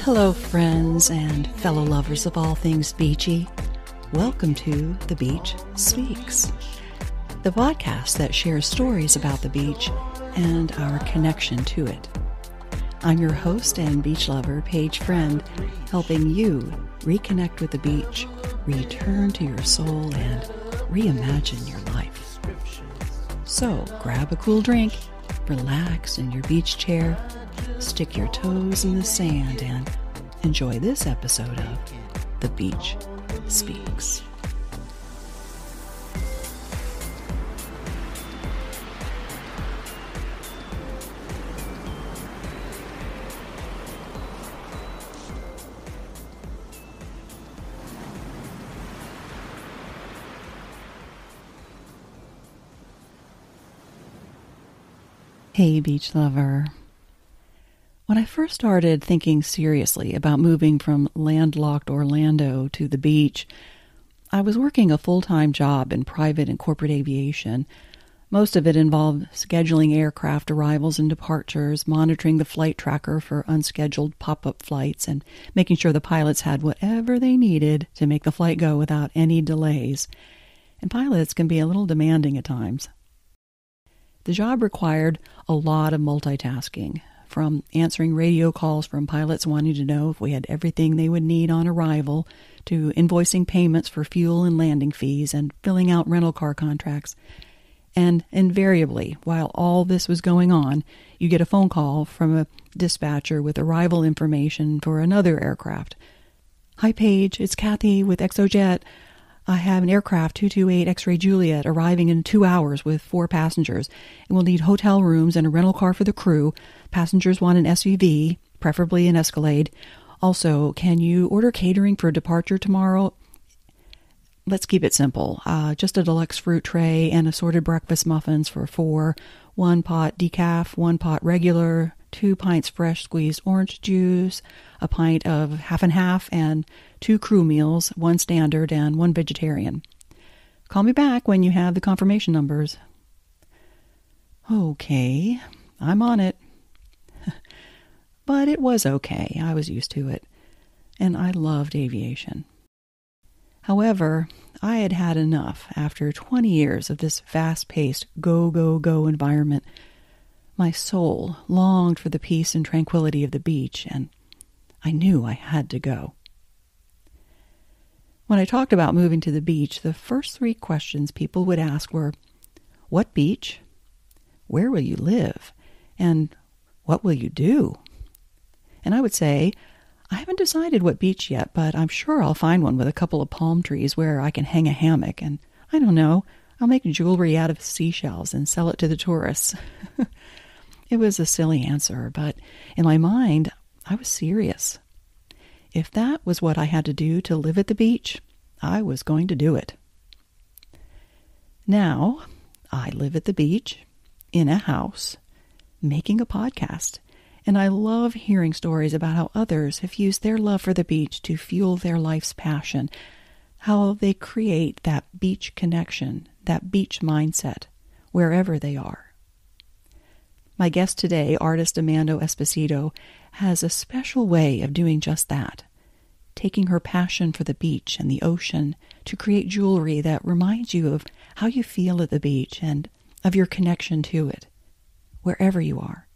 Hello, friends and fellow lovers of all things beachy. Welcome to The Beach Speaks, the podcast that shares stories about the beach and our connection to it. I'm your host and beach lover, Paige Friend, helping you reconnect with the beach, return to your soul, and reimagine your life. So grab a cool drink, relax in your beach chair, stick your toes in the sand, and enjoy this episode of The Beach Speaks. Hey, beach lover. When I first started thinking seriously about moving from landlocked Orlando to the beach, I was working a full-time job in private and corporate aviation. Most of it involved scheduling aircraft arrivals and departures, monitoring the flight tracker for unscheduled pop-up flights, and making sure the pilots had whatever they needed to make the flight go without any delays. And pilots can be a little demanding at times. The job required a lot of multitasking, from answering radio calls from pilots wanting to know if we had everything they would need on arrival, to invoicing payments for fuel and landing fees, and filling out rental car contracts. And invariably, while all this was going on, you get a phone call from a dispatcher with arrival information for another aircraft. "Hi, Paige, it's Kathy with ExoJet. I have an aircraft 228 X-Ray Juliet arriving in 2 hours with 4 passengers, and we'll need hotel rooms and a rental car for the crew. Passengers want an SUV, preferably an Escalade. Also, can you order catering for departure tomorrow? Let's keep it simple. Just a deluxe fruit tray and assorted breakfast muffins for 4, 1 pot decaf, 1 pot regular, 2 pints fresh squeezed orange juice, a pint of half and half, and 2 crew meals, 1 standard and 1 vegetarian. Call me back when you have the confirmation numbers." Okay, I'm on it. But it was okay. I was used to it. And I loved aviation. However, I had had enough after 20 years of this fast-paced, go, go, go environment. My soul longed for the peace and tranquility of the beach, and I knew I had to go. When I talked about moving to the beach, the first 3 questions people would ask were, "What beach? Where will you live? And what will you do?" And I would say, "I haven't decided what beach yet, but I'm sure I'll find one with a couple of palm trees where I can hang a hammock, and I don't know, I'll make jewelry out of seashells and sell it to the tourists." It was a silly answer, but in my mind, I was serious. If that was what I had to do to live at the beach, I was going to do it. Now, I live at the beach, in a house, making a podcast, and I love hearing stories about how others have used their love for the beach to fuel their life's passion, how they create that beach connection, that beach mindset, wherever they are. My guest today, artist Esposito, has a special way of doing just that, taking her passion for the beach and the ocean to create jewelry that reminds you of how you feel at the beach and of your connection to it, wherever you are.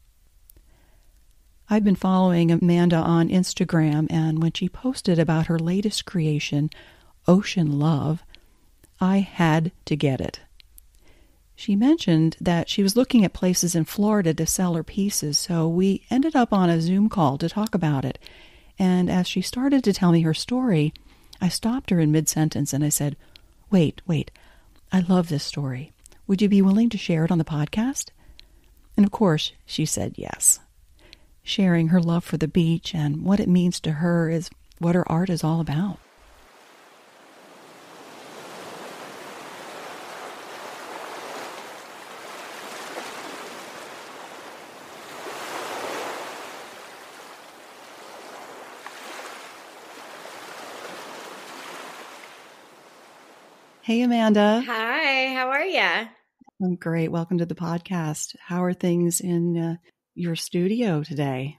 I've been following Amanda on Instagram, and when she posted about her latest creation, Ocean Love, I had to get it. She mentioned that she was looking at places in Florida to sell her pieces, so we ended up on a Zoom call to talk about it. And as she started to tell me her story, I stopped her in mid-sentence and I said, Wait, I love this story. Would you be willing to share it on the podcast?" And of course, she said yes. Sharing her love for the beach and what it means to her is what her art is all about. Hey, Amanda. Hi, how are ya? I'm great. Welcome to the podcast. How are things in your studio today?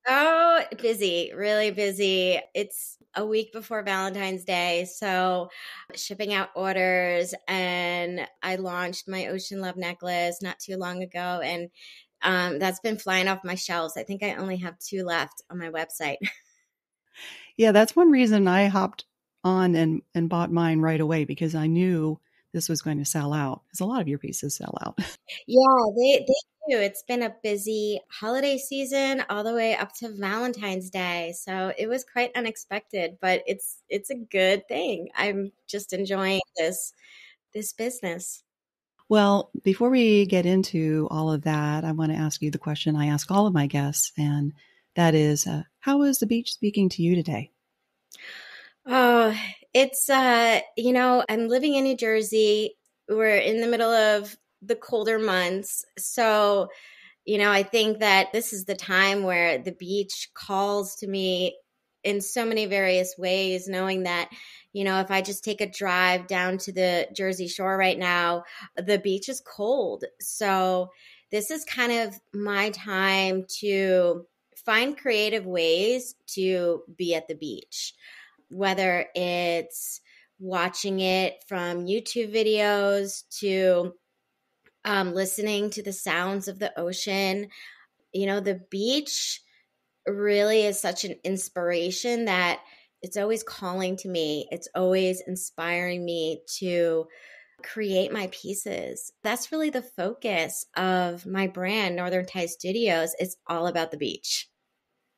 Oh, busy, really busy. It's a week before Valentine's Day, so shipping out orders, and I launched my Ocean Love necklace not too long ago, and that's been flying off my shelves. I think I only have two left on my website. Yeah, that's one reason I hopped on and bought mine right away because I knew this was going to sell out. Because a lot of your pieces sell out. Yeah, they do. It's been a busy holiday season all the way up to Valentine's Day. So it was quite unexpected, but it's a good thing. I'm just enjoying this business. Well, before we get into all of that, I want to ask you the question I ask all of my guests, and that is, how is the beach speaking to you today? Oh, it's I'm living in New Jersey. We're in the middle of the colder months. So I think that this is the time where the beach calls to me in so many various ways, knowing that, if I just take a drive down to the Jersey Shore right now, the beach is cold. So this is kind of my time to find creative ways to be at the beach, whether it's watching it from YouTube videos to listening to the sounds of the ocean. The beach really is such an inspiration that it's always calling to me. It's always inspiring me to create my pieces. That's really the focus of my brand, Northern Thai Studios. It's all about the beach.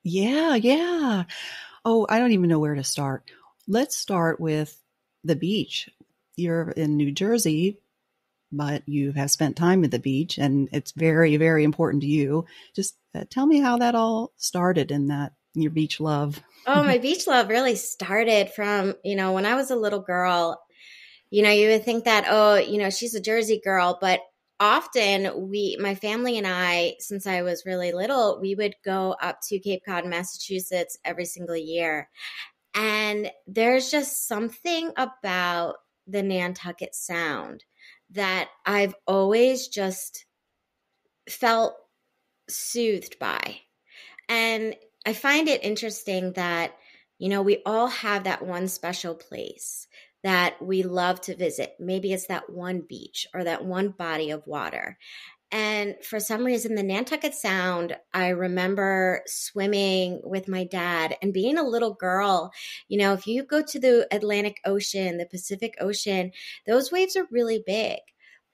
Yeah, yeah. Oh, I don't even know where to start. Let's start with the beach. You're in New Jersey, but you have spent time at the beach and it's very, very important to you. Just tell me how that all started in that your beach love. Oh, my beach love really started from, when I was a little girl. You would think that, oh, she's a Jersey girl, but often my family and I, since I was really little, we would go up to Cape Cod, Massachusetts every single year. And there's just something about the Nantucket Sound that I've always just felt soothed by. And I find it interesting that, we all have that one special place that we love to visit. Maybe it's that one beach or that one body of water. And for some reason, the Nantucket Sound, I remember swimming with my dad and being a little girl. If you go to the Atlantic Ocean, the Pacific Ocean, those waves are really big.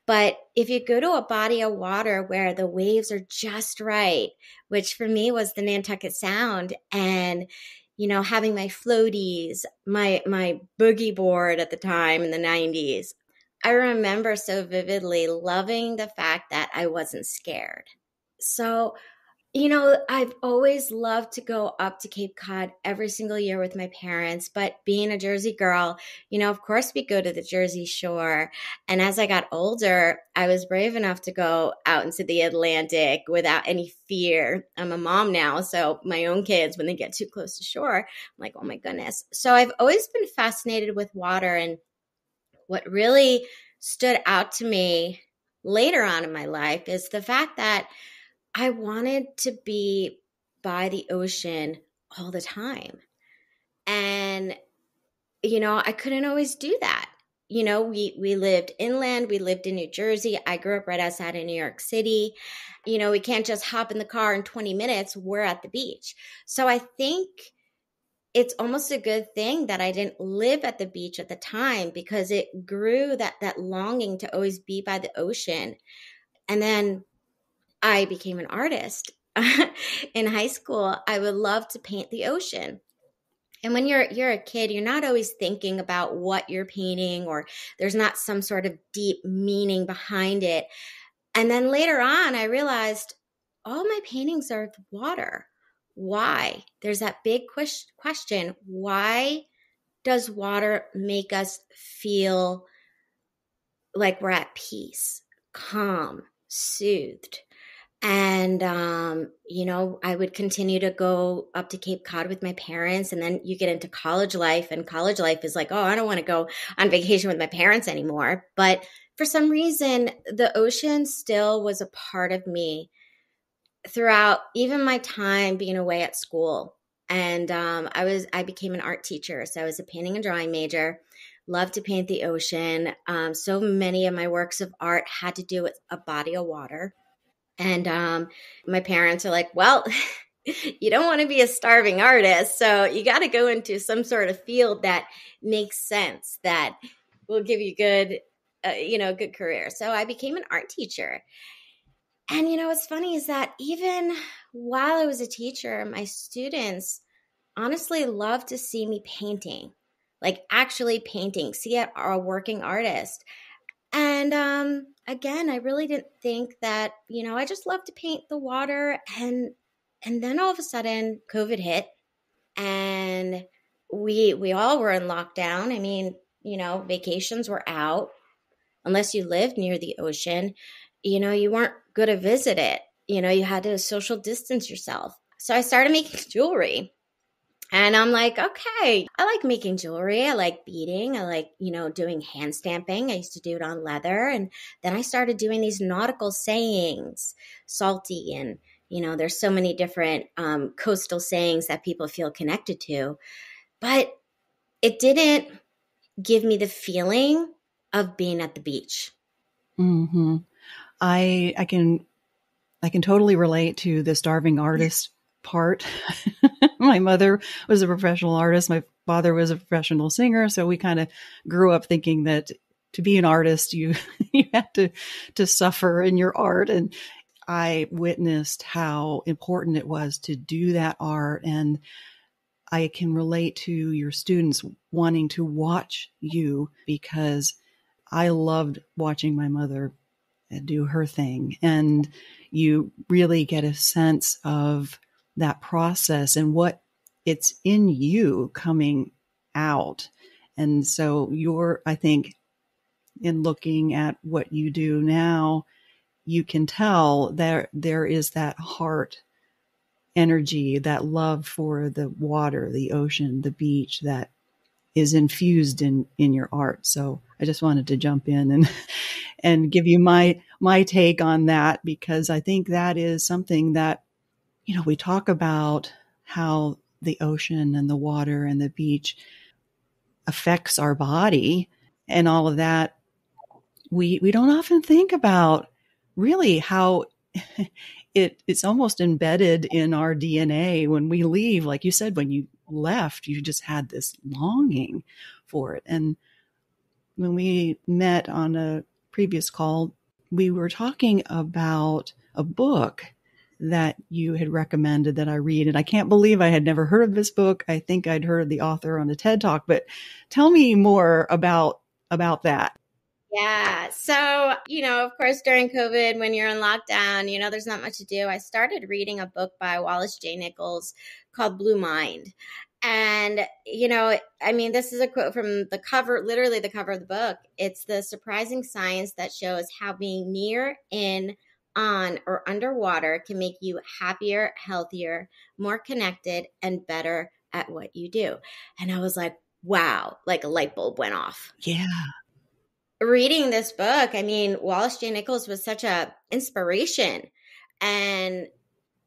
But if you go to a body of water where the waves are just right, which for me was the Nantucket Sound, and having my floaties, my boogie board at the time in the 90s, I remember so vividly loving the fact that I wasn't scared. So, I've always loved to go up to Cape Cod every single year with my parents, but being a Jersey girl, of course we go to the Jersey Shore. And as I got older, I was brave enough to go out into the Atlantic without any fear. I'm a mom now, so my own kids, when they get too close to shore, I'm like, oh my goodness. So I've always been fascinated with water, and what really stood out to me later on in my life is the fact that I wanted to be by the ocean all the time. And, I couldn't always do that. We lived inland, we lived in New Jersey. I grew up right outside of New York City. We can't just hop in the car in 20 minutes, we're at the beach. So I think it's almost a good thing that I didn't live at the beach at the time, because it grew that longing to always be by the ocean. And then I became an artist. In high school, I would love to paint the ocean. And when you're a kid, you're not always thinking about what you're painting, or there's not some sort of deep meaning behind it. And then later on, I realized all my paintings are with water. Why? There's that big question. Why does water make us feel like we're at peace, calm, soothed? And, I would continue to go up to Cape Cod with my parents. And then you get into college life, and college life is like, oh, I don't want to go on vacation with my parents anymore. But for some reason, the ocean still was a part of me throughout even my time being away at school. And I became an art teacher. So I was a painting and drawing major, loved to paint the ocean. So many of my works of art had to do with a body of water. And my parents are like, well, you don't want to be a starving artist. So you got to go into some sort of field that makes sense, that will give you good, good career. So I became an art teacher. And what's funny is that even while I was a teacher, my students honestly loved to see me painting, like actually painting, see a working artist. And again, I really didn't think that, I just love to paint the water. And then all of a sudden, COVID hit, and we all were in lockdown. I mean, vacations were out unless you lived near the ocean. You weren't going to visit it. You had to social distance yourself. So I started making jewelry. And I'm like, okay, I like making jewelry. I like beading. I like, doing hand stamping. I used to do it on leather. And then I started doing these nautical sayings, salty. And, there's so many different coastal sayings that people feel connected to. But it didn't give me the feeling of being at the beach. Mm-hmm. I can totally relate to the starving artist part. My mother was a professional artist. My father was a professional singer. So we kind of grew up thinking that to be an artist, you you had to suffer in your art. And I witnessed how important it was to do that art. And I can relate to your students wanting to watch you because I loved watching my mother do her thing. And you really get a sense of that process and what it's in you coming out. And so I think in looking at what you do now, you can tell there is that heart energy, that love for the water, the ocean, the beach that is infused in your art. So I just wanted to jump in and give you my take on that, because I think that is something that, we talk about how the ocean and the water and the beach affects our body and all of that. We don't often think about really how it's almost embedded in our DNA when we leave. Like you said, when you left, you just had this longing for it. And when we met on a previous call, we were talking about a book that you had recommended that I read. And I can't believe I had never heard of this book. I think I'd heard of the author on a TED Talk, but tell me more about that. Yeah. So, of course, during COVID, when you're in lockdown, there's not much to do. I started reading a book by Wallace J. Nichols called Blue Mind. And, I mean, this is a quote from the cover, literally the cover of the book. It's the surprising science that shows how being near, in, on, or underwater can make you happier, healthier, more connected, and better at what you do. And I was like, wow, like a light bulb went off. Yeah. Reading this book, I mean, Wallace J. Nichols was such a inspiration, and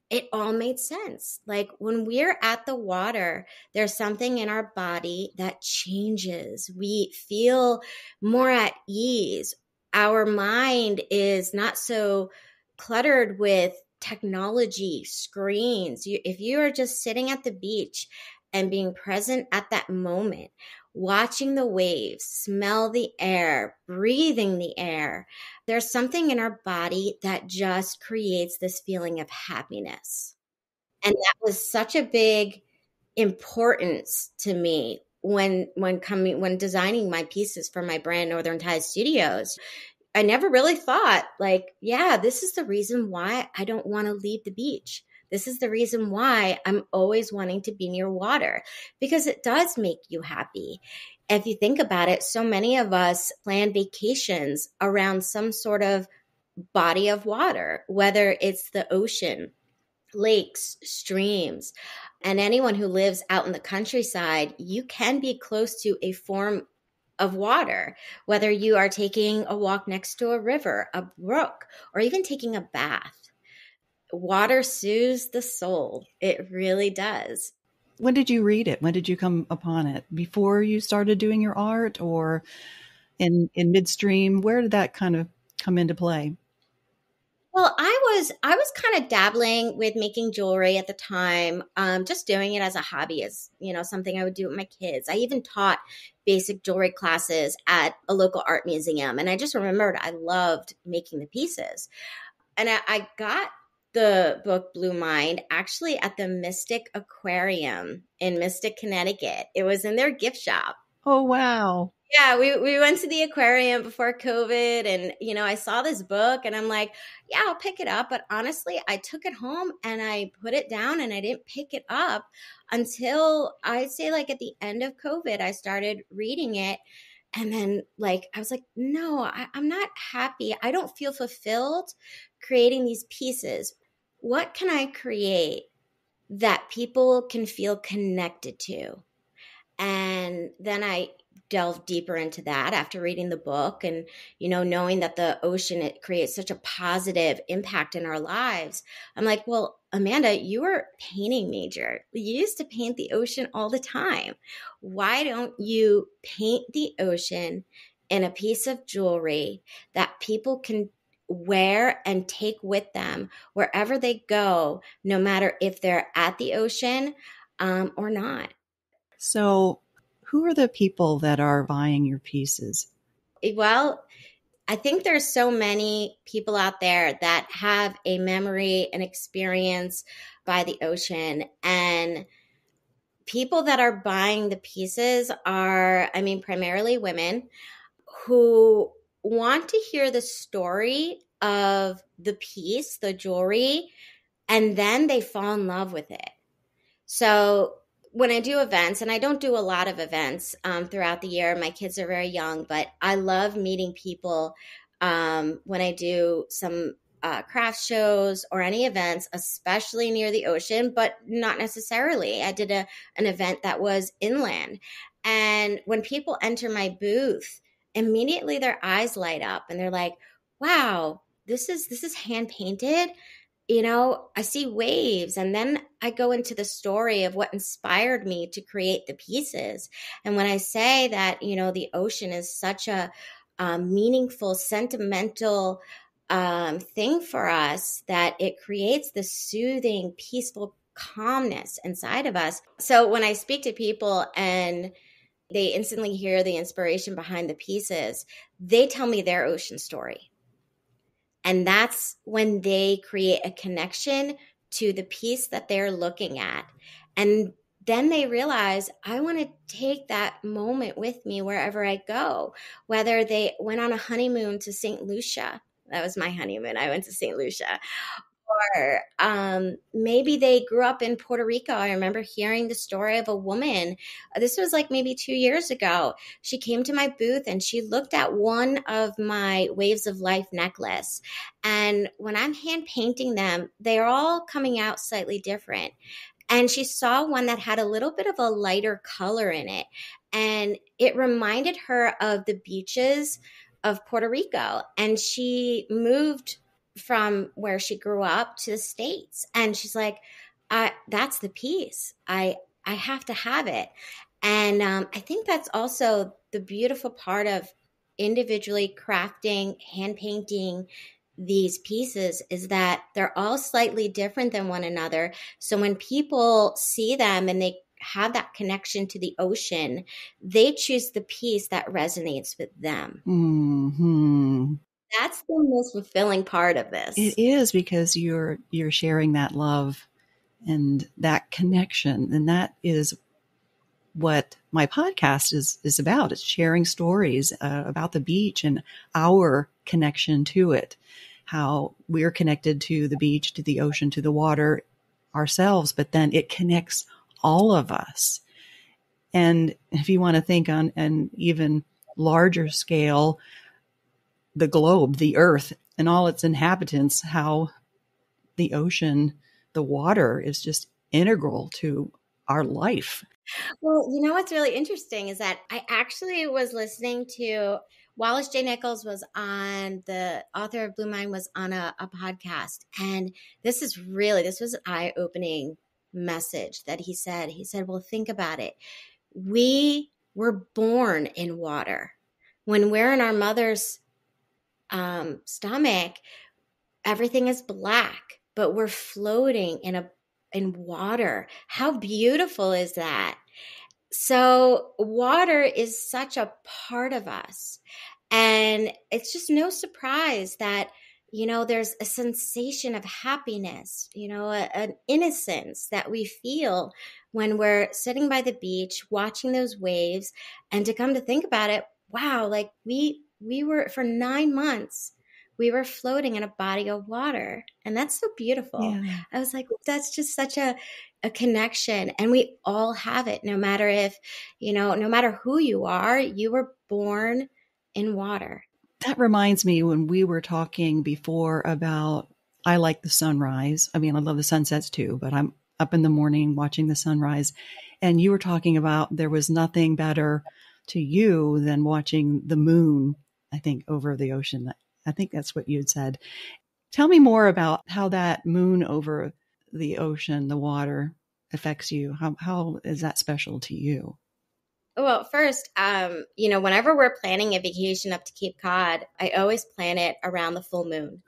it all made sense. Like when we're at the water, there's something in our body that changes. We feel more at ease. Our mind is not so cluttered with technology, screens. If you are just sitting at the beach and being present at that moment, watching the waves, smell the air, breathing the air, there's something in our body that just creates this feeling of happiness. And that was such a big importance to me when designing my pieces for my brand Northern Tide Studios. I never really thought like, yeah, this is the reason why I don't want to leave the beach. This is the reason why I'm always wanting to be near water, because it does make you happy. If you think about it, so many of us plan vacations around some sort of body of water, whether it's the ocean, lakes, streams. And anyone who lives out in the countryside, you can be close to a form of water, whether you are taking a walk next to a river, a brook, or even taking a bath. Water soothes the soul. It really does. When did you read it? When did you come upon it? Before you started doing your art, or in midstream? Where did that kind of come into play? Well, I was kind of dabbling with making jewelry at the time, just doing it as a hobby, as something I would do with my kids. I even taught basic jewelry classes at a local art museum, and I just remembered I loved making the pieces. And I got the book Blue Mind actually at the Mystic Aquarium in Mystic, Connecticut. It was in their gift shop. Oh, wow. Yeah, we went to the aquarium before COVID, and I saw this book and I'm like, yeah, I'll pick it up. But honestly, I took it home and I put it down and I didn't pick it up until I'd say like at the end of COVID. I started reading it, and then like I was like, no, I'm not happy. I don't feel fulfilled creating these pieces. What can I create that people can feel connected to? And then I delved deeper into that after reading the book, and knowing that the ocean, it creates such a positive impact in our lives. I'm like, well, Amanda, you were a painting major. You used to paint the ocean all the time. Why don't you paint the ocean in a piece of jewelry that people can wear and take with them wherever they go, no matter if they're at the ocean or not? So, who are the people that are buying your pieces? Well, I think there's so many people out there that have a memory and experience by the ocean, and people that are buying the pieces are, I mean, primarily women who want to hear the story of the piece, the jewelry, and then they fall in love with it. So when I do events, and I don't do a lot of events throughout the year, my kids are very young, but I love meeting people when I do some craft shows or any events, especially near the ocean, but not necessarily. I did an event that was inland. And when people enter my booth, immediately their eyes light up and they're like, wow, this is hand painted. I see waves, and then I go into the story of what inspired me to create the pieces. And when I say that, the ocean is such a meaningful, sentimental thing for us, that it creates this soothing, peaceful calmness inside of us. So when I speak to people and they instantly hear the inspiration behind the pieces, they tell me their ocean story. And that's when they create a connection to the piece that they're looking at. And then they realize, I want to take that moment with me wherever I go. Whether they went on a honeymoon to St. Lucia, that was my honeymoon. I went to St. Lucia. Or maybe they grew up in Puerto Rico. I remember hearing the story of a woman. This was like maybe 2 years ago. She came to my booth and she looked at one of my Waves of Life necklace. And when I'm hand painting them, they're all coming out slightly different. And she saw one that had a little bit of a lighter color in it. And it reminded her of the beaches of Puerto Rico. And she moved from where she grew up to the States. And she's like, that's the piece. I have to have it. And I think that's also the beautiful part of individually crafting, hand painting these pieces, is that they're all slightly different than one another. So when people see them and they have that connection to the ocean, they choose the piece that resonates with them. Hmm. That's the most fulfilling part of this. It is, because you're sharing that love and that connection, and that is what my podcast is about. It's sharing stories about the beach and our connection to it, how we're connected to the beach, to the ocean, to the water ourselves, but then it connects all of us. And if you want to think on an even larger scale, the globe, the earth, and all its inhabitants, how the ocean, the water is just integral to our life. Well, what's really interesting is that I actually was listening to Wallace J. Nichols was on, the author of Blue Mind was on a podcast. And this was an eye-opening message that he said. He said, well, think about it. We were born in water. When we're in our mother's stomach, everything is black, but we're floating in water. How beautiful is that? So water is such a part of us. And it's just no surprise that, there's a sensation of happiness, an innocence that we feel when we're sitting by the beach, watching those waves. And to come to think about it, wow, like we were for 9 months, we were floating in a body of water. And that's so beautiful. Yeah. I was like, that's just such a connection. And we all have it, no matter if, no matter who you are, you were born in water. That reminds me when we were talking before about, I like the sunrise. I mean, I love the sunsets too, but I'm up in the morning watching the sunrise. And you were talking about there was nothing better to you than watching the moon, I think, over the ocean. I think that's what you had said. Tell me more about how that moon over the ocean, the water, affects you. How is that special to you? Well, first, whenever we're planning a vacation up to Cape Cod, I always plan it around the full moon.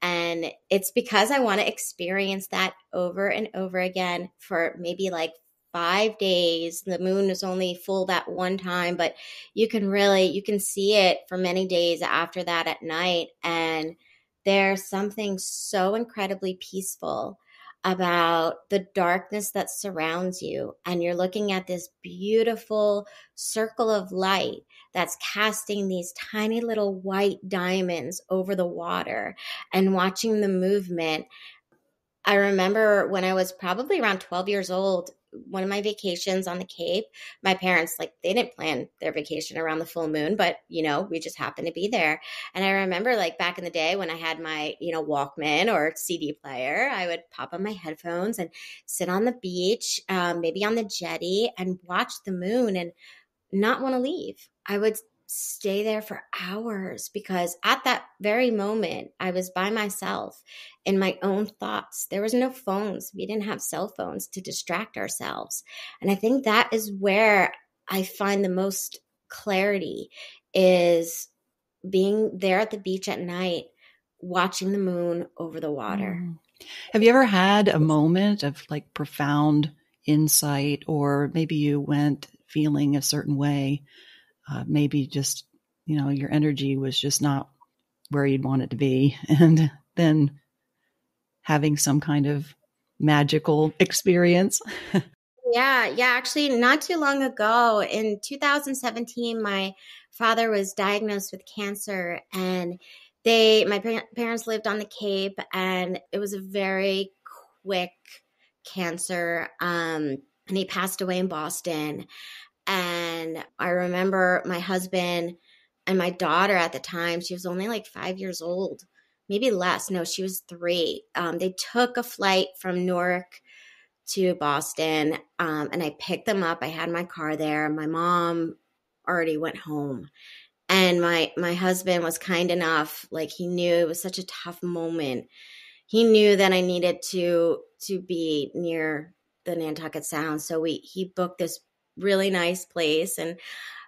And it's because I want to experience that over and over again for maybe like 5 days. The moon is only full that one time, but you can see it for many days after that at night. And there's something so incredibly peaceful about the darkness that surrounds you. And you're looking at this beautiful circle of light that's casting these tiny little white diamonds over the water and watching the movement. I remember when I was probably around 12 years old, one of my vacations on the Cape, my parents, like, they didn't plan their vacation around the full moon, but, we just happened to be there. And I remember, like, back in the day when I had my, Walkman or CD player, I would pop on my headphones and sit on the beach, maybe on the jetty, and watch the moon and not want to leave. I would stay there for hours because at that very moment, I was by myself in my own thoughts. There was no phones. We didn't have cell phones to distract ourselves. And I think that is where I find the most clarity, is being there at the beach at night, watching the moon over the water. Mm. Have you ever had a moment of like profound insight, or maybe you went feeling a certain way? Maybe just, your energy was just not where you'd want it to be. And then having some kind of magical experience. Yeah. Actually, not too long ago in 2017, my father was diagnosed with cancer, and my parents lived on the Cape, and it was a very quick cancer. And he passed away in Boston. And I remember my husband and my daughter at the time, she was only like 5 years old, maybe less. No, she was 3. They took a flight from Newark to Boston, and I picked them up. I had my car there. My mom already went home. And my husband was kind enough, like, he knew it was such a tough moment. He knew that I needed to be near the Nantucket Sound. So he booked this really nice place. And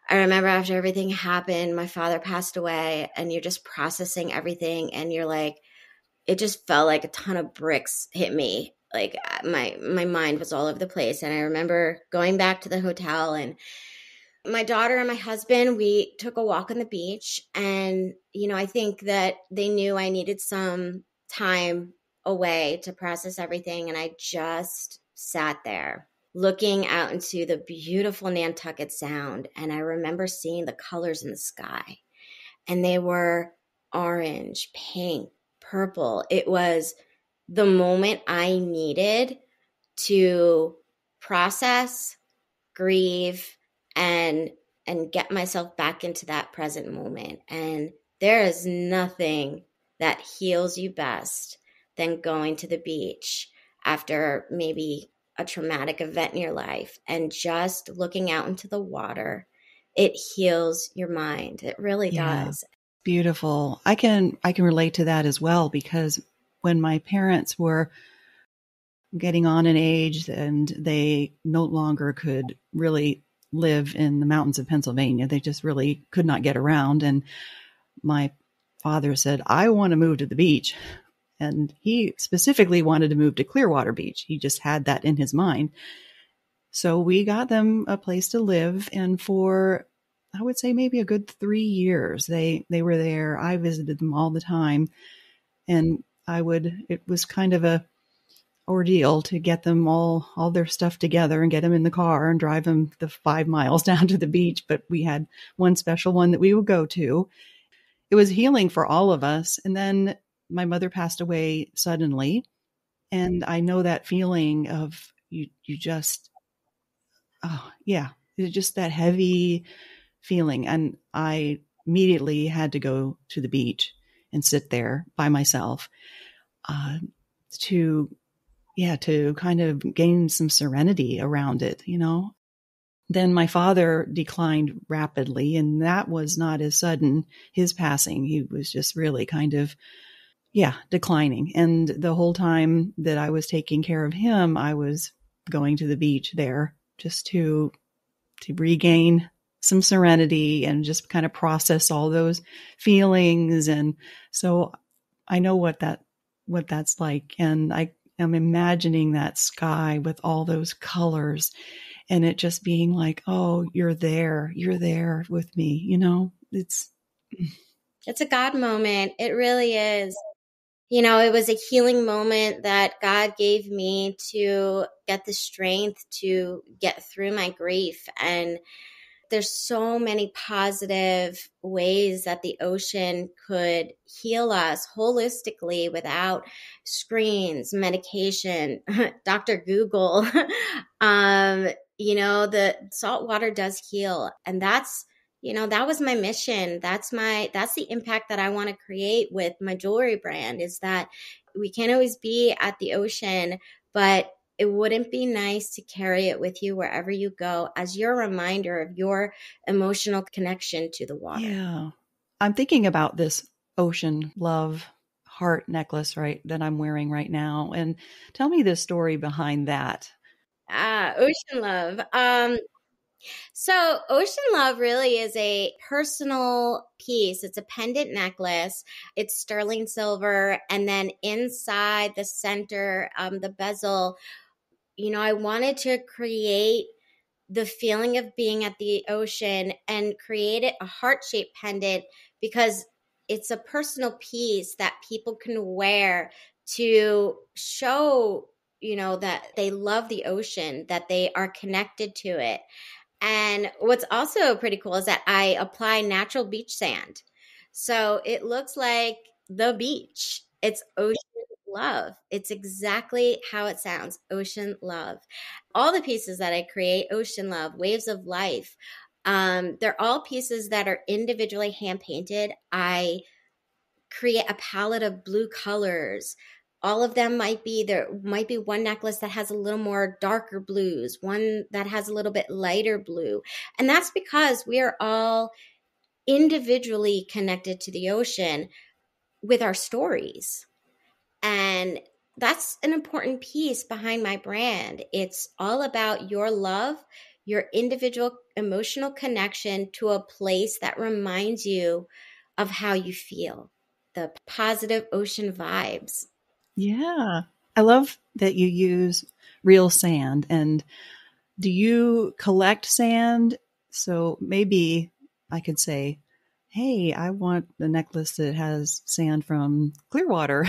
I remember after everything happened, my father passed away, and you're just processing everything. And you're like, it just felt like a ton of bricks hit me. Like, my mind was all over the place. And I remember going back to the hotel, and my daughter and my husband, we took a walk on the beach. And, I think that they knew I needed some time away to process everything. And I just sat there looking out into the beautiful Nantucket Sound. And I remember seeing the colors in the sky, and they were orange, pink, purple. It was the moment I needed to process, grieve, and get myself back into that present moment. And there is nothing that heals you best than going to the beach after maybe a traumatic event in your life and just looking out into the water it heals your mind. It really Yeah. does. Beautiful. I can relate to that as well, because when my parents were getting on in age and they no longer could really live in the mountains of Pennsylvania, they just really could not get around. And my father said, I want to move to the beach. And he specifically wanted to move to Clearwater Beach. He just had that in his mind. So we got them a place to live. And for, I would say, maybe a good 3 years, they were there. I visited them all the time. And it was kind of a ordeal to get them all their stuff together and get them in the car and drive them the 5 miles down to the beach. But we had one special one that we would go to. It was healing for all of us. And then my mother passed away suddenly. And I know that feeling of you just, oh, yeah, it's just that heavy feeling. And I immediately had to go to the beach and sit there by myself, uh, to, yeah, to kind of gain some serenity around it, you know. Then my father declined rapidly, and that was not as sudden, his passing. He was just really kind of, yeah, declining. And the whole time that I was taking care of him, I was going to the beach there just to regain some serenity and just kind of process all those feelings. And so I know what that's like. And I am imagining that sky with all those colors and it just being like, oh, you're there with me. You know, It's a God moment. It really is. You know, it was a healing moment that God gave me to get the strength to get through my grief. And there's so many positive ways that the ocean could heal us holistically without screens, medication, Dr. Google. um, the salt water does heal. And that was my mission. That's the impact that I want to create with my jewelry brand, is that we can't always be at the ocean, but it wouldn't be nice to carry it with you wherever you go as your reminder of your emotional connection to the water. yeah. I'm thinking about this ocean love heart necklace, right, that I'm wearing right now. And tell me the story behind that. Ocean love. So Ocean Love really is a personal piece. It's a pendant necklace. It's sterling silver. And then inside the center, the bezel, I wanted to create the feeling of being at the ocean and create it a heart-shaped pendant, because it's a personal piece that people can wear to show, that they love the ocean, that they are connected to it. And what's also pretty cool is that I apply natural beach sand. So it looks like the beach. It's ocean love. It's exactly how it sounds. Ocean love. All the pieces that I create, ocean love, waves of life. They're all pieces that are individually hand painted. I create a palette of blue colors. All of them there might be one necklace that has a little more darker blues, one that has a little bit lighter blue. And that's because we are all individually connected to the ocean with our stories. And that's an important piece behind my brand. It's all about your love, your individual emotional connection to a place that reminds you of how you feel, the positive ocean vibes. Yeah. I love that you use real sand. And do you collect sand? So maybe I could say, hey, I want a necklace that has sand from Clearwater.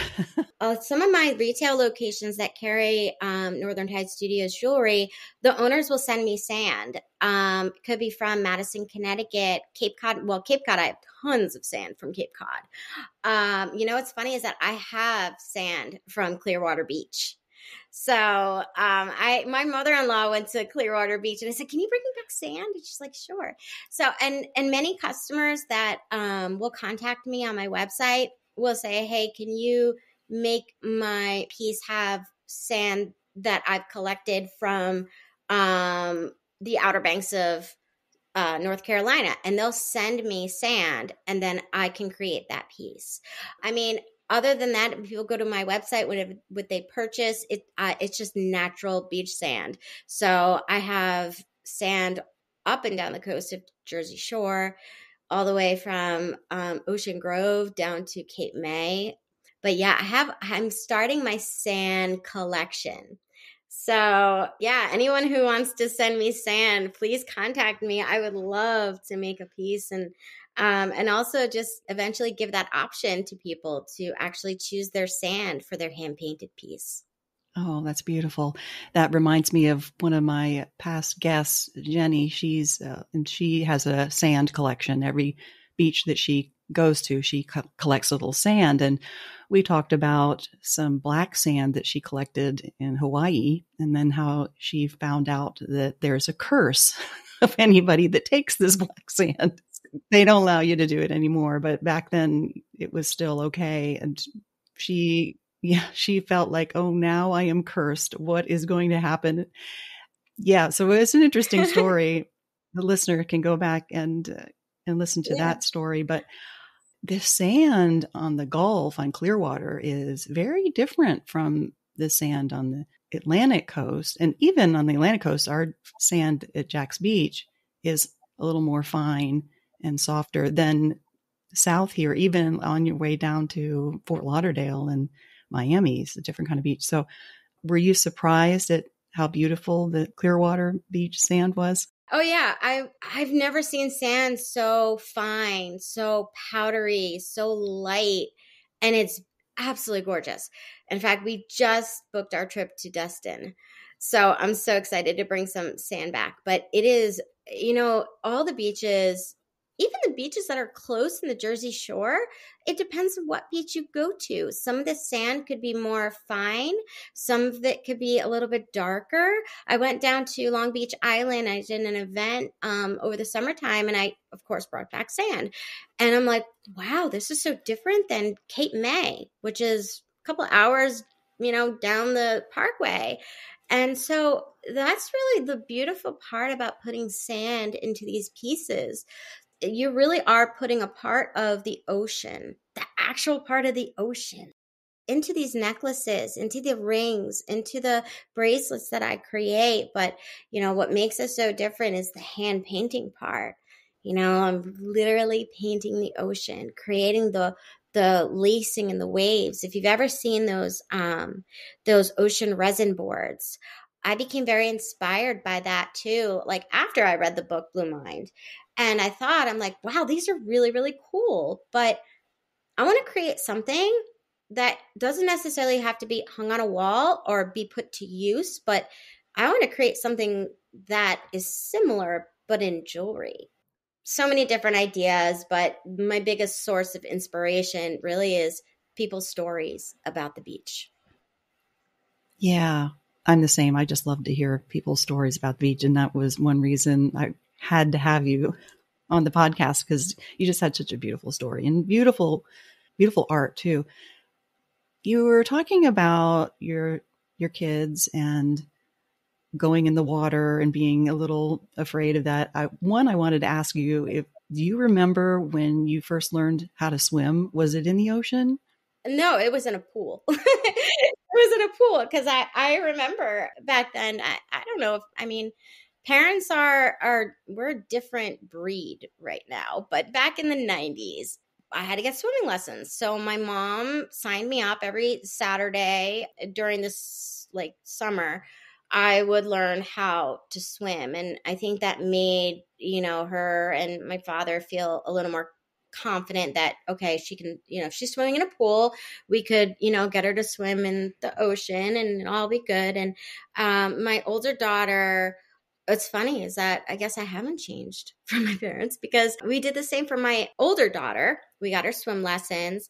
Some of my retail locations that carry Northern Tide Studios jewelry, the owners will send me sand. Could be from Madison, Connecticut, Cape Cod. Well, Cape Cod, I have tons of sand from Cape Cod. What's funny is that I have sand from Clearwater Beach. So my mother-in-law went to Clearwater Beach, and I said, "Can you bring me back sand?" And she's like, "Sure." So and many customers that will contact me on my website will say, "Hey, can you make my piece have sand that I've collected from the Outer Banks of North Carolina, and they'll send me sand, and then I can create that piece. I mean, other than that, if people go to my website, what they purchase, it's just natural beach sand. So I have sand up and down the coast of Jersey Shore, all the way from Ocean Grove down to Cape May. But yeah, I'm starting my sand collection. So yeah, anyone who wants to send me sand, please contact me. I would love to make a piece, and also just eventually give that option to people to actually choose their sand for their hand painted piece. Oh, that's beautiful. That reminds me of one of my past guests, Jenny. And she has a sand collection. Every beach that she goes to, she collects a little sand. And we talked about some black sand that she collected in Hawaii, and then how she found out that there's a curse of anybody that takes this black sand. They don't allow you to do it anymore, but back then it was still okay. And she felt like, oh, now I am cursed. What is going to happen? Yeah. So it's an interesting story. The listener can go back and listen to that story. But the sand on the Gulf, on Clearwater, is very different from the sand on the Atlantic coast. And even on the Atlantic coast, our sand at Jack's Beach is a little more fine and softer than south here, even on your way down to Fort Lauderdale and Miami. It's a different kind of beach. So were you surprised at how beautiful the Clearwater beach sand was? Oh yeah, I've never seen sand so fine, so powdery, so light, and it's absolutely gorgeous. In fact, we just booked our trip to Destin. So I'm so excited to bring some sand back. But it is, all the beaches, even the beaches that are close in the Jersey Shore, it depends on what beach you go to. Some of the sand could be more fine. Some of it could be a little bit darker. I went down to Long Beach Island. I did an event over the summertime, and I, of course, brought back sand. And I'm like, wow, this is so different than Cape May, which is a couple hours, down the parkway. And so that's really the beautiful part about putting sand into these pieces. You really are putting a part of the ocean, the actual part of the ocean, into these necklaces, into the rings, into the bracelets that I create. But, what makes us so different is the hand painting part. I'm literally painting the ocean, creating the lacing and the waves. If you've ever seen those ocean resin boards, I became very inspired by that too. Like after I read the book Blue Mind, and I'm like, wow, these are really, really cool. But I want to create something that doesn't necessarily have to be hung on a wall or be put to use, but I want to create something that is similar, but in jewelry. So many different ideas, but my biggest source of inspiration really is people's stories about the beach. Yeah, I'm the same. I just love to hear people's stories about the beach. And that was one reason I had to have you on the podcast, because you just had such a beautiful story and beautiful, beautiful art too. You were talking about your kids and going in the water and being a little afraid of that. I wanted to ask you, do you remember when you first learned how to swim? Was it in the ocean? No, it was in a pool. It was in a pool because I remember back then. I don't know if parents we're a different breed right now, but back in the 90s, I had to get swimming lessons. So my mom signed me up every Saturday during this summer. I would learn how to swim. And I think that made, her and my father feel a little more confident that, okay, she can, if she's swimming in a pool, we could, get her to swim in the ocean and it'll all be good. And my older daughter, what's funny is that I guess I haven't changed from my parents, because we did the same for my older daughter. We got her swim lessons.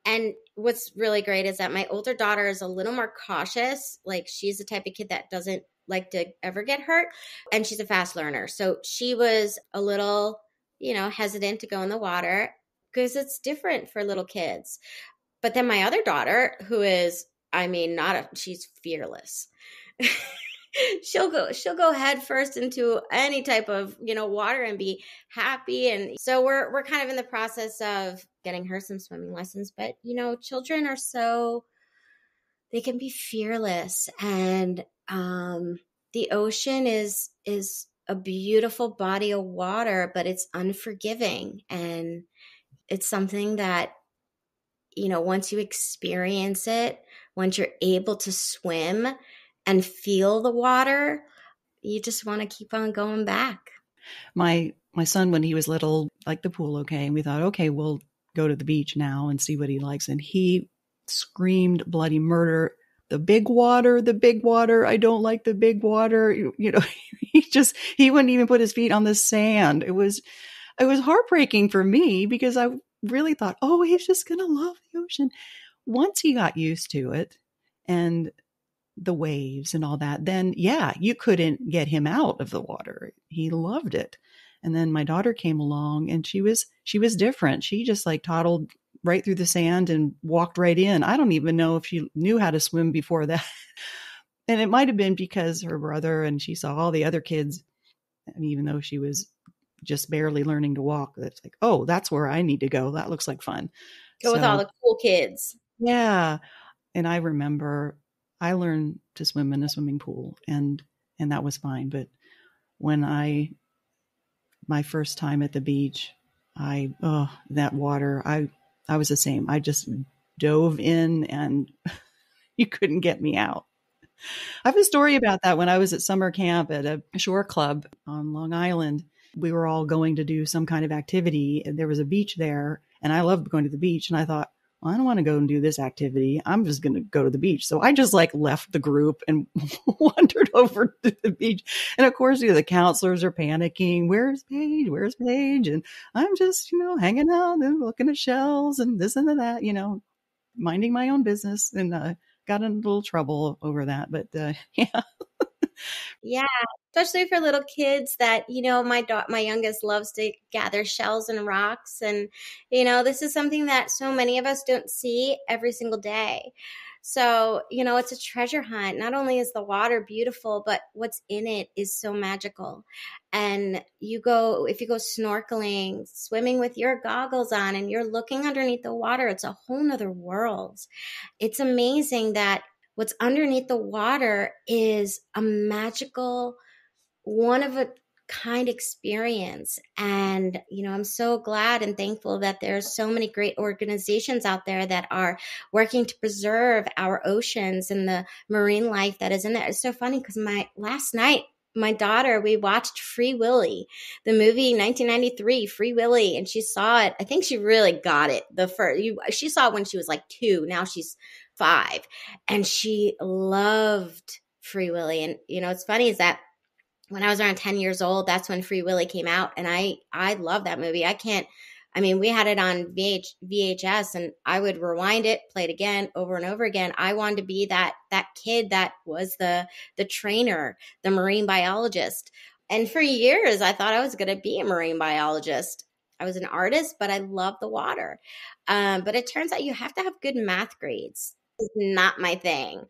And what's really great is that my older daughter is a little more cautious. Like, she's the type of kid that doesn't like to ever get hurt. And she's a fast learner. So she was a little, hesitant to go in the water because it's different for little kids. But then my other daughter, who is, she's fearless. she'll go head first into any type of, water and be happy. And so we're kind of in the process of getting her some swimming lessons. But children are so, they can be fearless. And the ocean is a beautiful body of water, but it's unforgiving. And it's something that, once you experience it, once you're able to swim and feel the water, you just want to keep on going back. My son, when he was little, liked the pool, okay, and we thought, okay, we'll go to the beach now and see what he likes. And he screamed bloody murder, the big water, the big water. I don't like the big water. He wouldn't even put his feet on the sand. It was heartbreaking for me because I really thought, oh, he's just going to love the ocean. Once he got used to it and the waves and all that, then yeah, you couldn't get him out of the water. He loved it. And then my daughter came along and she was different. She just like toddled right through the sand and walked right in. I don't even know if she knew how to swim before that. And it might have been because her brother, and she saw all the other kids, and even though she was just barely learning to walk, that's like, oh, that's where I need to go. That looks like fun. Go with all the cool kids. Yeah. And I remember I learned to swim in a swimming pool and that was fine. But when my first time at the beach, that water, I was the same. I just dove in and you couldn't get me out. I have a story about that. When I was at summer camp at a shore club on Long Island, we were all going to do some kind of activity and there was a beach there and I loved going to the beach. And I thought, well, I don't want to go and do this activity. I'm just going to go to the beach. So I just like left the group and wandered over to the beach. And of course, the counselors are panicking. Where's Paige? Where's Paige? And I'm just, hanging out and looking at shells and this and that, minding my own business, and got in a little trouble over that. But yeah. Yeah, especially for little kids that, my youngest loves to gather shells and rocks. And, this is something that so many of us don't see every single day. So, it's a treasure hunt. Not only is the water beautiful, but what's in it is so magical. And if you go snorkeling, swimming with your goggles on, and you're looking underneath the water, it's a whole nother world. It's amazing that what's underneath the water is a magical, one of a kind experience. And, I'm so glad and thankful that there's so many great organizations out there that are working to preserve our oceans and the marine life that is in there. It's so funny because last night, my daughter, we watched Free Willy, the movie 1993, Free Willy, and she saw it. I think she really got it. She saw it when she was like 2. Now she's 5, and she loved Free Willy. And it's funny is that when I was around 10 years old, that's when Free Willy came out, and I love that movie. We had it on VHS, and I would rewind it, play it again, over and over again. I wanted to be that kid that was the trainer, the marine biologist. And for years, I thought I was going to be a marine biologist. I was an artist, but I love the water. But it turns out you have to have good math grades. It's not my thing.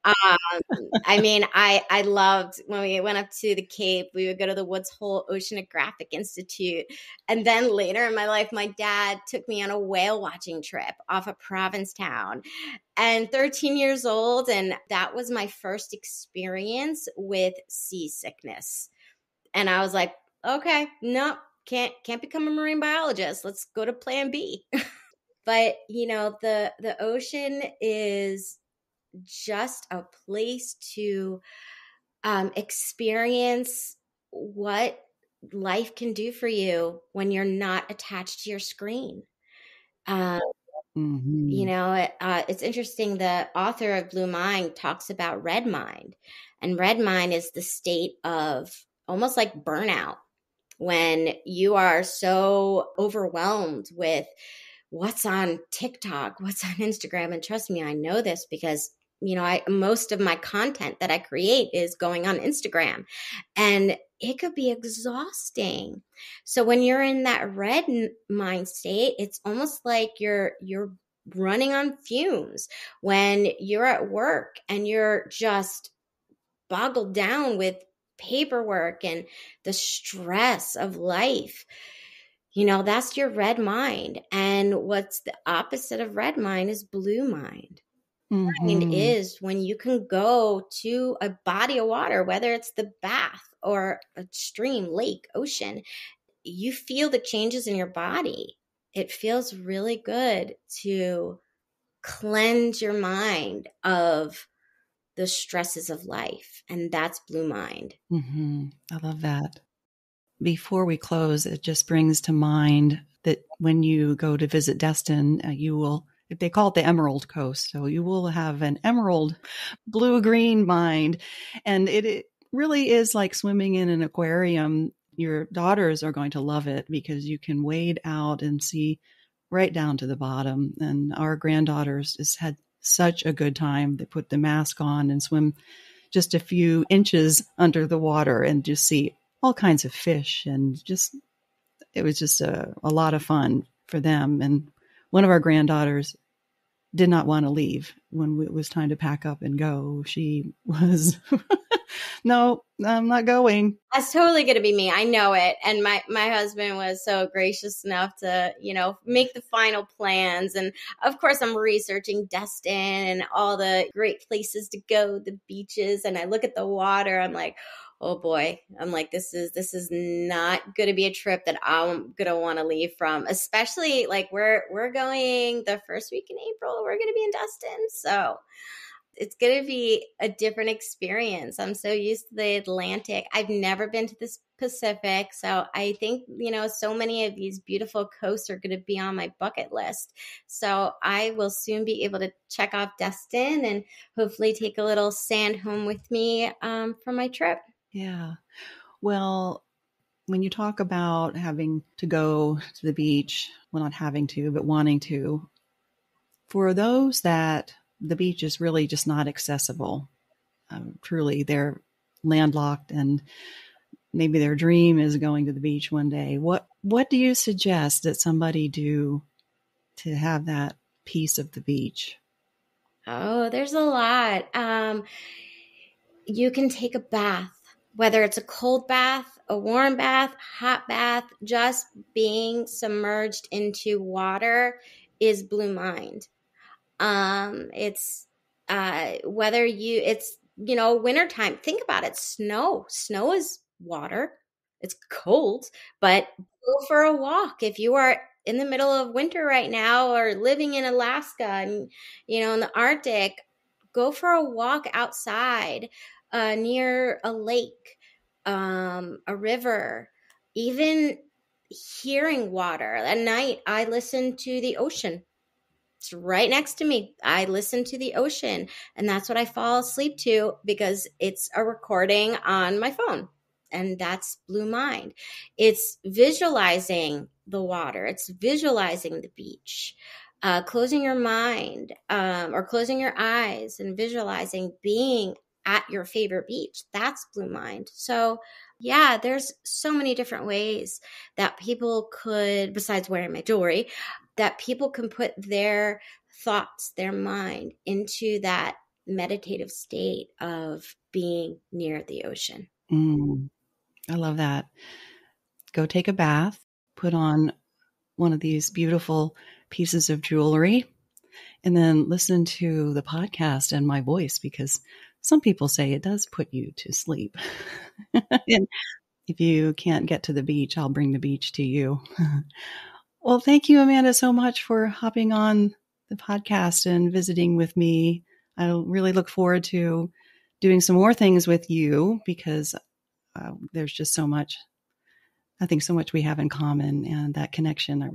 I loved when we went up to the Cape, we would go to the Woods Hole Oceanographic Institute. And then later in my life, my dad took me on a whale watching trip off of Provincetown, and 13 years old. And that was my first experience with seasickness. And I was like, okay, no, can't become a marine biologist. Let's go to plan B. But, the ocean is just a place to experience what life can do for you when you're not attached to your screen. It's interesting. The author of Blue Mind talks about red mind, and red mind is the state of almost like burnout, when you are so overwhelmed with what's on TikTok, what's on Instagram. And trust me, I know this because, most of my content that I create is going on Instagram, and it could be exhausting. So when you're in that red mind state, it's almost like you're running on fumes when you're at work and you're just boggled down with paperwork and the stress of life, that's your red mind. And what's the opposite of red mind is blue mind. Mind Mm-hmm. is when you can go to a body of water, whether it's the bath or a stream, lake, ocean, you feel the changes in your body. It feels really good to cleanse your mind of the stresses of life. And that's blue mind. Mm-hmm. I love that. Before we close, it just brings to mind that when you go to visit Destin, you will, they call it the Emerald Coast. So you will have an emerald blue-green mind. And it really is like swimming in an aquarium. Your daughters are going to love it because you can wade out and see right down to the bottom. And our granddaughters just had such a good time. They put the mask on and swim just a few inches under the water and just see all kinds of fish. And just, it was just a lot of fun for them. And one of our granddaughters did not want to leave when it was time to pack up and go. She was, no, I'm not going. That's totally going to be me. I know it. And my husband was so gracious enough to, make the final plans. And of course, I'm researching Destin and all the great places to go, the beaches. And I look at the water. I'm like, oh boy. I'm like, this is not going to be a trip that I'm going to want to leave from, especially like we're going the first week in April. We're going to be in Destin. So it's going to be a different experience. I'm so used to the Atlantic. I've never been to the Pacific. So I think, so many of these beautiful coasts are going to be on my bucket list. So I will soon be able to check off Destin and hopefully take a little sand home with me for my trip. Yeah. Well, when you talk about having to go to the beach, well, not having to, but wanting to, for those that the beach is really just not accessible, truly, they're landlocked and maybe their dream is going to the beach one day. What do you suggest that somebody do to have that piece of the beach? Oh, there's a lot. You can take a bath, whether it's a cold bath, a warm bath, hot bath. Just being submerged into water is blue mind. It's whether it's wintertime. Think about it. Snow is water. It's cold, but go for a walk. If you are in the middle of winter right now or living in Alaska and in the Arctic, go for a walk outside near a lake, a river. Even hearing water at night, I listen to the ocean. It's right next to me. I listen to the ocean, and that's what I fall asleep to because it's a recording on my phone. And that's blue mind. It's visualizing the water. It's visualizing the beach. Closing your mind or closing your eyes and visualizing being at your favorite beach. That's blue mind. So yeah, there's so many different ways that people could, besides wearing my jewelry, that people can put their thoughts, their mind into that meditative state of being near the ocean. I love that. Go take a bath, put on one of these beautiful pieces of jewelry, and then listen to the podcast and my voice, because some people say it does put you to sleep. And if you can't get to the beach, I'll bring the beach to you. Well, thank you, Amanda, so much for hopping on the podcast and visiting with me. I really look forward to doing some more things with you because there's just so much, I think so much we have in common, and that connection, I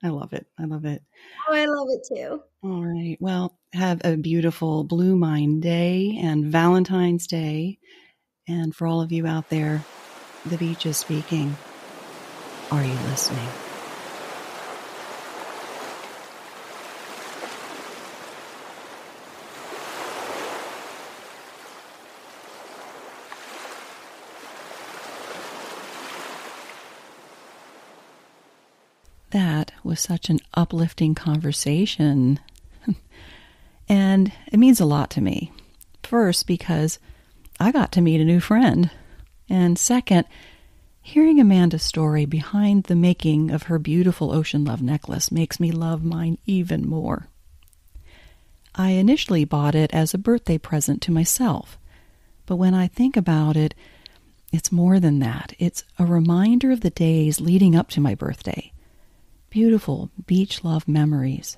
love it. I love it. Oh, I love it too. All right. Well, have a beautiful Blue Mind Day and Valentine's Day. And for all of you out there, the beach is speaking. Are you listening? That was such an uplifting conversation. And it means a lot to me. First, because I got to meet a new friend. And second, hearing Amanda's story behind the making of her beautiful ocean love necklace makes me love mine even more. I initially bought it as a birthday present to myself, but when I think about it, it's more than that. It's a reminder of the days leading up to my birthday. Beautiful beach love memories.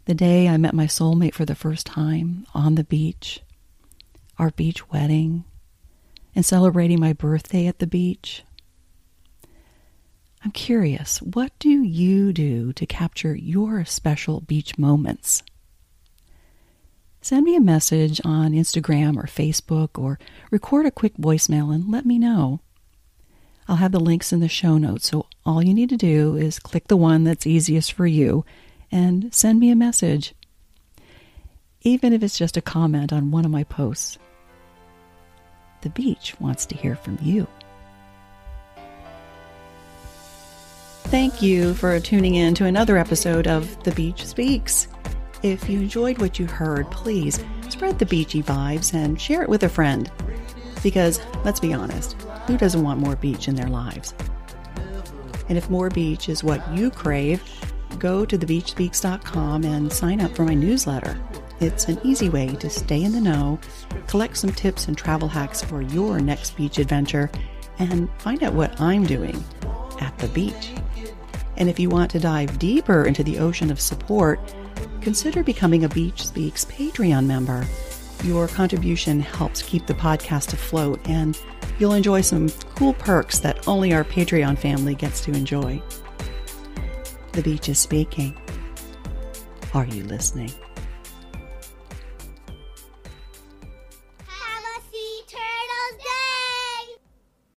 The day I met my soulmate for the first time on the beach, our beach wedding, and celebrating my birthday at the beach. I'm curious, what do you do to capture your special beach moments? Send me a message on Instagram or Facebook, or record a quick voicemail and let me know. I'll have the links in the show notes, so all you need to do is click the one that's easiest for you and send me a message, even if it's just a comment on one of my posts. The beach wants to hear from you. Thank you for tuning in to another episode of The Beach Speaks. If you enjoyed what you heard, please spread the beachy vibes and share it with a friend. Because, let's be honest, who doesn't want more beach in their lives? And if more beach is what you crave, go to thebeachspeaks.com and sign up for my newsletter. It's an easy way to stay in the know, collect some tips and travel hacks for your next beach adventure, and find out what I'm doing at the beach. And if you want to dive deeper into the ocean of support, consider becoming a Beach Speaks Patreon member. Your contribution helps keep the podcast afloat, and you'll enjoy some cool perks that only our Patreon family gets to enjoy. The beach is speaking. Are you listening?